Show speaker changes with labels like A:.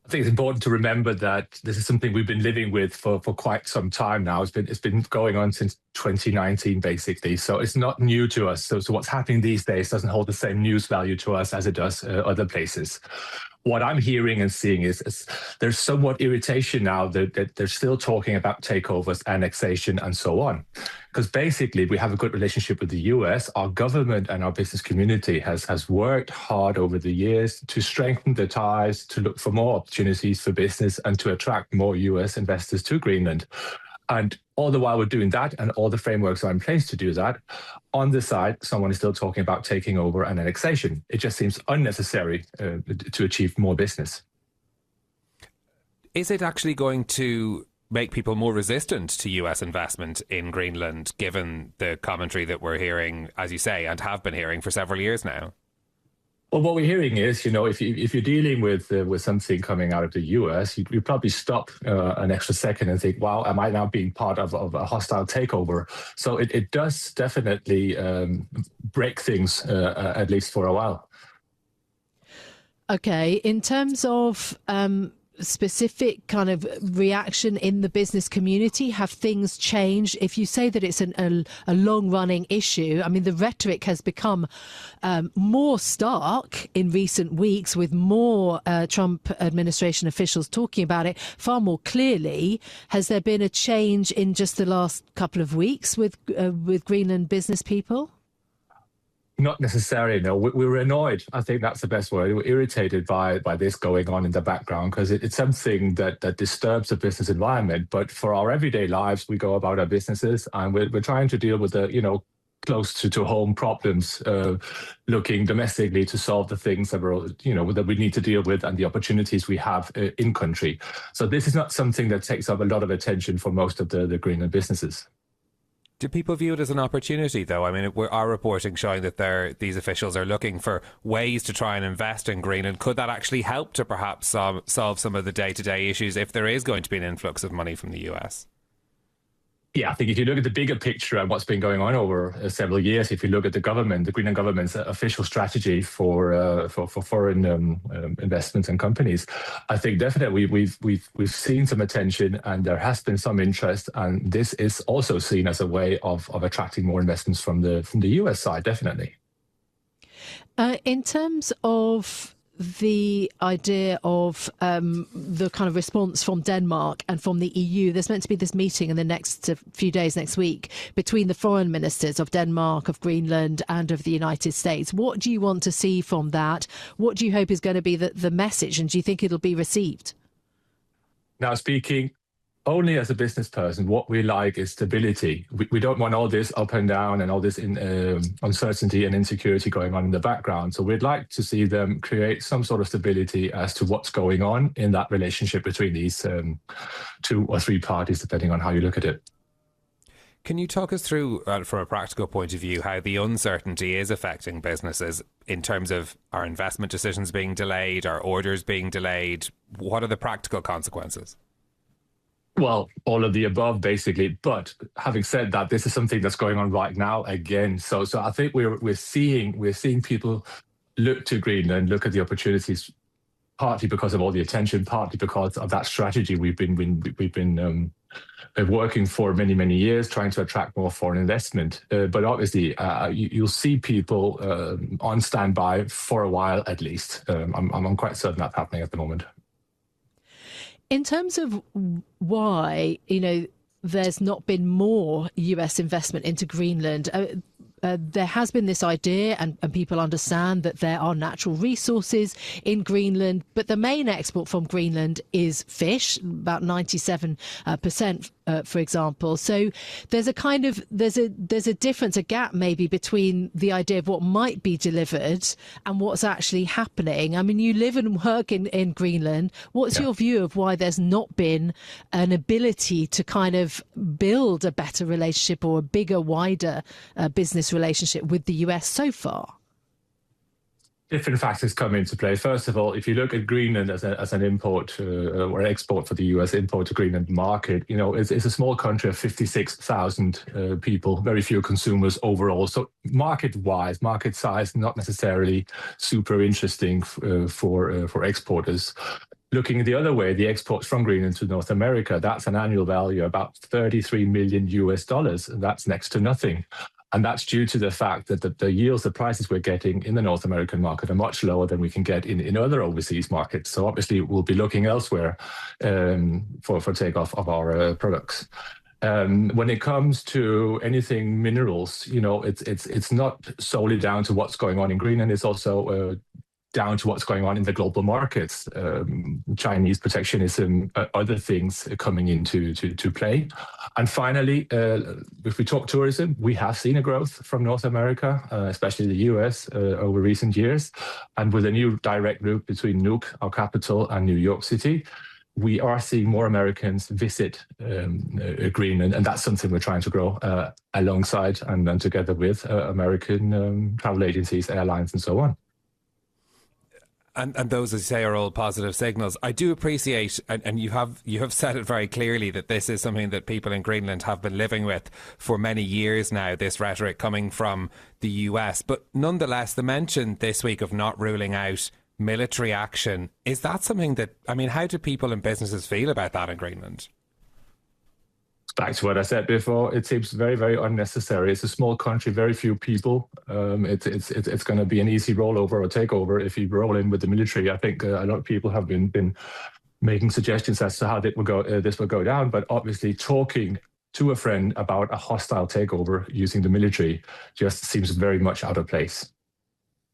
A: I think it's important to remember that this is something we've been living with for quite some time now. It's been going on since 2019, basically. So it's not new to us. So what's happening these days doesn't hold the same news value to us as it does other places. What I'm hearing and seeing is there's somewhat irritation now that they're still talking about takeovers, annexation, and so on. Because basically, we have a good relationship with the US. Our government and our business community has worked hard over the years to strengthen the ties, to look for more opportunities for business, and to attract more US investors to Greenland. And all the while we're doing that, and all the frameworks are in place to do that, on the side, someone is still talking about taking over and annexation. It just seems unnecessary to achieve more business.
B: Is it actually going to make people more resistant to US investment in Greenland, given the commentary that we're hearing, as you say, and have been hearing for several years now?
A: Well, what we're hearing is, if you're dealing with something coming out of the US, you probably stop an extra second and think, wow, am I now being part of a hostile takeover? So it does definitely break things, at least for a while.
C: Okay, in terms of specific kind of reaction in the business community, have things changed? If you say that it's a long-running issue, I mean, the rhetoric has become more stark in recent weeks, with more Trump administration officials talking about it far more clearly. Has there been a change in just the last couple of weeks with Greenland business people?
A: Not necessarily, no. We were annoyed. I think that's the best word. We were irritated by this going on in the background, because it's something that disturbs the business environment. But for our everyday lives, we go about our businesses, and we're trying to deal with the, close to home problems, looking domestically to solve the things that that we need to deal with and the opportunities we have in country. So this is not something that takes up a lot of attention for most of the Greenland businesses.
B: Do people view it as an opportunity, though? I mean, our reporting showing that these officials are looking for ways to try and invest in Greenland. Could that actually help to perhaps solve some of the day-to-day issues if there is going to be an influx of money from the US?
A: Yeah, I think if you look at the bigger picture and what's been going on over several years, if you look at the Greenland government's official strategy for foreign investments and companies, I think definitely we've seen some attention, and there has been some interest, and this is also seen as a way of attracting more investments from the US side, definitely.
C: In terms of the idea of the kind of response from Denmark and from the EU, there's meant to be this meeting in the next few days, next week, between the foreign ministers of Denmark, of Greenland, and of the United States. What do you want to see from that? What do you hope is going to be the message, and do you think it'll be received?
A: Now, speaking only as a business person, what we like is stability. We don't want all this up and down and all this uncertainty and insecurity going on in the background. So we'd like to see them create some sort of stability as to what's going on in that relationship between these 2 or 3 parties, depending on how you look at it.
B: Can you talk us through, from a practical point of view, how the uncertainty is affecting businesses in terms of our investment decisions being delayed, our orders being delayed? What are the practical consequences?
A: Well, all of the above, basically. But having said that, this is something that's going on right now again. So I think we're seeing people look to Greenland, look at the opportunities, partly because of all the attention, partly because of that strategy we've been working for many years, trying to attract more foreign investment. But obviously, you'll see people on standby for a while at least. I'm quite certain that's happening at the moment.
C: In terms of why, there's not been more US investment into Greenland, there has been this idea, and people understand that there are natural resources in Greenland, but the main export from Greenland is fish, about 97%, for example. So there's a kind of there's a difference, a gap maybe between the idea of what might be delivered and what's actually happening. I mean, you live and work in Greenland. What's your view of why there's not been an ability to kind of build a better relationship or a bigger, wider business relationship with the US so far?
A: Different factors come into play. First of all, if you look at Greenland as an import or export for the US, import to Greenland market, it's a small country of 56,000 people, very few consumers overall. So market-wise, market size, not necessarily super interesting for exporters. Looking the other way, the exports from Greenland to North America, that's an annual value about $33 million US, and that's next to nothing. And that's due to the fact that the yields, the prices we're getting in the North American market are much lower than we can get in other overseas markets. So obviously we'll be looking elsewhere for takeoff of our products. When it comes to anything minerals, it's not solely down to what's going on in Greenland. It's also down to what's going on in the global markets, Chinese protectionism, other things coming into play. And finally, if we talk tourism, we have seen a growth from North America, especially the US, over recent years. And with a new direct route between Nuuk, our capital, and New York City, we are seeing more Americans visit Greenland, and that's something we're trying to grow alongside and together with American travel agencies, airlines, and so on.
B: And those, as you say, are all positive signals. I do appreciate, and you have said it very clearly, that this is something that people in Greenland have been living with for many years now, this rhetoric coming from the US. But nonetheless, the mention this week of not ruling out military action, is that something that, how do people and businesses feel about that in Greenland?
A: Back to what I said before, it seems very, very unnecessary. It's a small country, very few people. It's going to be an easy rollover or takeover if you roll in with the military. I think a lot of people have been making suggestions as to how this will go down, but obviously talking to a friend about a hostile takeover using the military just seems very much out of place.